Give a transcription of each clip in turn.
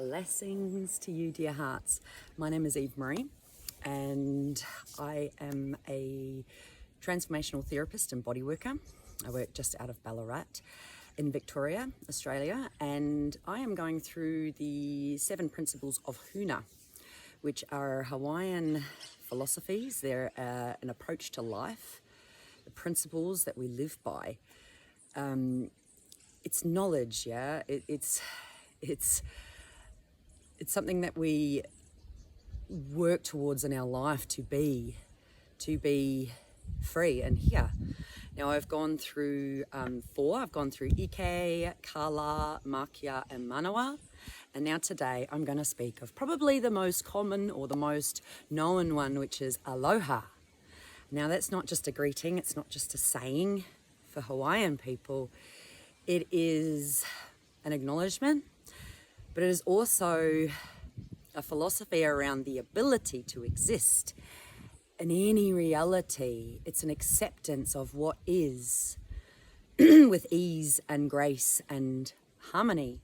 Blessings to you, dear hearts. My name is Eve Marie, and I am a transformational therapist and body worker. I work just out of Ballarat in Victoria, Australia, and I am going through the 7 principles of Huna, which are Hawaiian philosophies. They're an approach to life, the principles that we live by. It's knowledge, yeah. It's something that we work towards in our life to be free and here. Now I've gone through 4. I've gone through Ike, Kala, Makia and Manawa. And now today I'm going to speak of probably the most common or the most known one, which is Aloha. Now that's not just a greeting, it's not just a saying for Hawaiian people. It is an acknowledgement, but it is also a philosophy around the ability to exist in any reality. It's an acceptance of what is with ease and grace and harmony.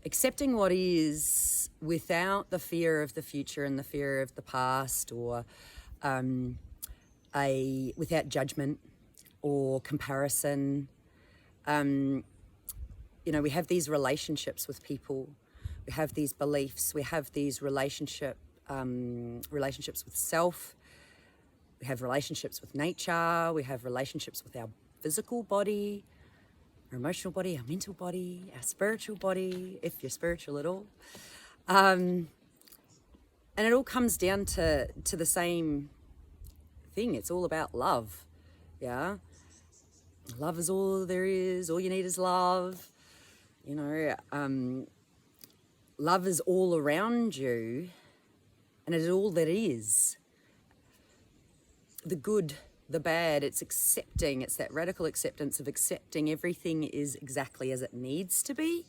Accepting what is without the fear of the future and the fear of the past, or without judgment or comparison. We have these relationships with people, we have these beliefs, we have these relationships with self, we have relationships with nature, we have relationships with our physical body, our emotional body, our mental body, our spiritual body, if you're spiritual at all. And it all comes down to the same thing. It's all about love, yeah? Love is all there is, all you need is love. Love is all around you, and it is all that is. The good, the bad, it's accepting, it's that radical acceptance of accepting everything is exactly as it needs to be.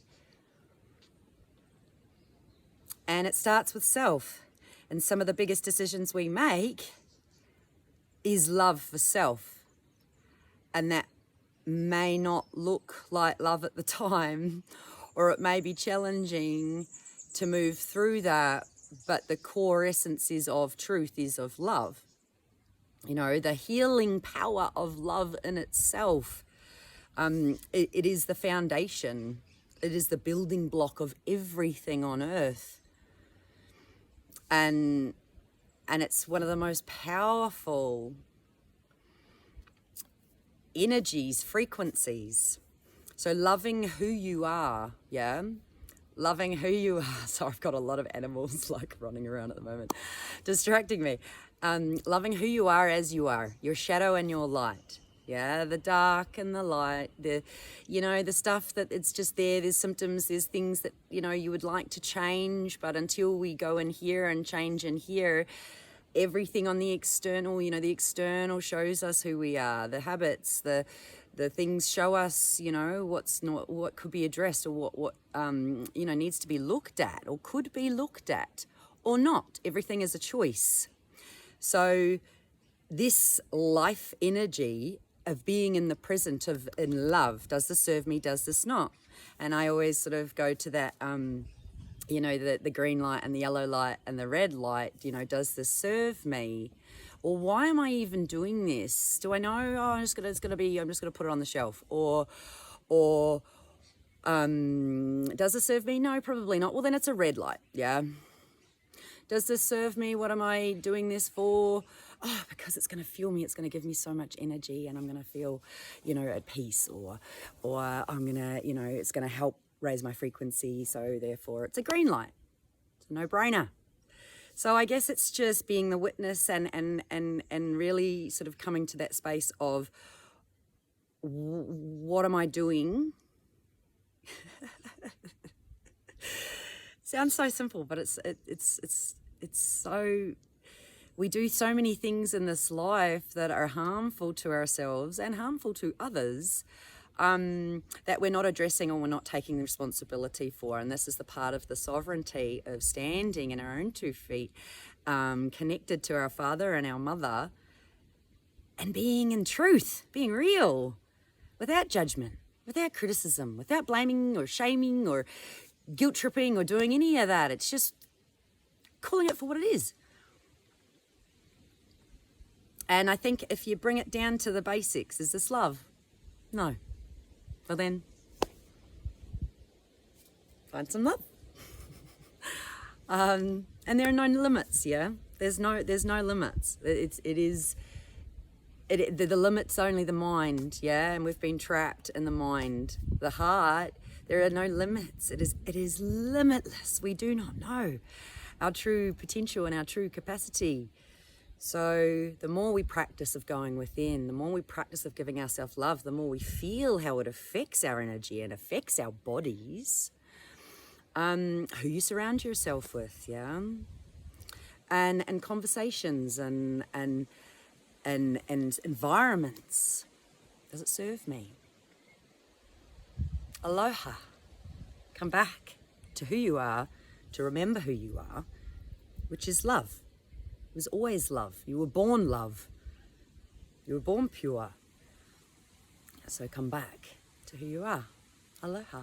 And it starts with self. And some of the biggest decisions we make is love for self. And that may not look like love at the time, or it may be challenging to move through that, but the core essence is of truth, is of love. The healing power of love in itself. It is the foundation. It is the building block of everything on earth. And it's one of the most powerful energies, frequencies. So loving who you are, yeah? Loving who you are. So I've got a lot of animals running around at the moment, distracting me. Loving who you are as you are, your shadow and your light. Yeah, the dark and the light, the stuff that it's just there. There's symptoms, there's things that, you would like to change, but until we go in here and change in here, everything on the external, the external shows us who we are, the habits, the things show us, what could be addressed, or what needs to be looked at, or could be looked at, or not. Everything is a choice. So this life energy of being in the present, in love, does this serve me, does this not? And I always sort of go to that, the green light and the yellow light and the red light, does this serve me? Or why am I even doing this? Do I know, I'm just gonna put it on the shelf? Or does this serve me? No, probably not. Well, then it's a red light, yeah? Does this serve me? What am I doing this for? Oh, because it's going to fuel me. It's going to give me so much energy, and I'm going to feel, at peace, or I'm going to, it's going to help raise my frequency. So therefore it's a green light. It's a no-brainer. So I guess it's just being the witness and really sort of coming to that space of what am I doing? Sounds so simple, but it's so, we do so many things in this life that are harmful to ourselves and harmful to others, that we're not addressing or we're not taking the responsibility for. And this is the part of the sovereignty of standing in our own 2 feet, connected to our Father and our Mother, and being in truth, being real, without judgment, without criticism, without blaming or shaming or guilt tripping or doing any of that. It's just calling it for what it is. And I think if you bring it down to the basics, is this love? No. Well then, find some love. And there are no limits, yeah? There's no limits. The limit's only the mind, yeah? And we've been trapped in the mind. The heart, there are no limits. It is limitless. We do not know our true potential and our true capacity. So the more we practice of going within, the more we practice of giving ourselves love, the more we feel how it affects our energy and affects our bodies. Who you surround yourself with, yeah? And conversations and environments. Does it serve me? Aloha. Come back to who you are, to remember who you are, which is love. It was always love. You were born love. You were born pure. So come back to who you are. Aloha.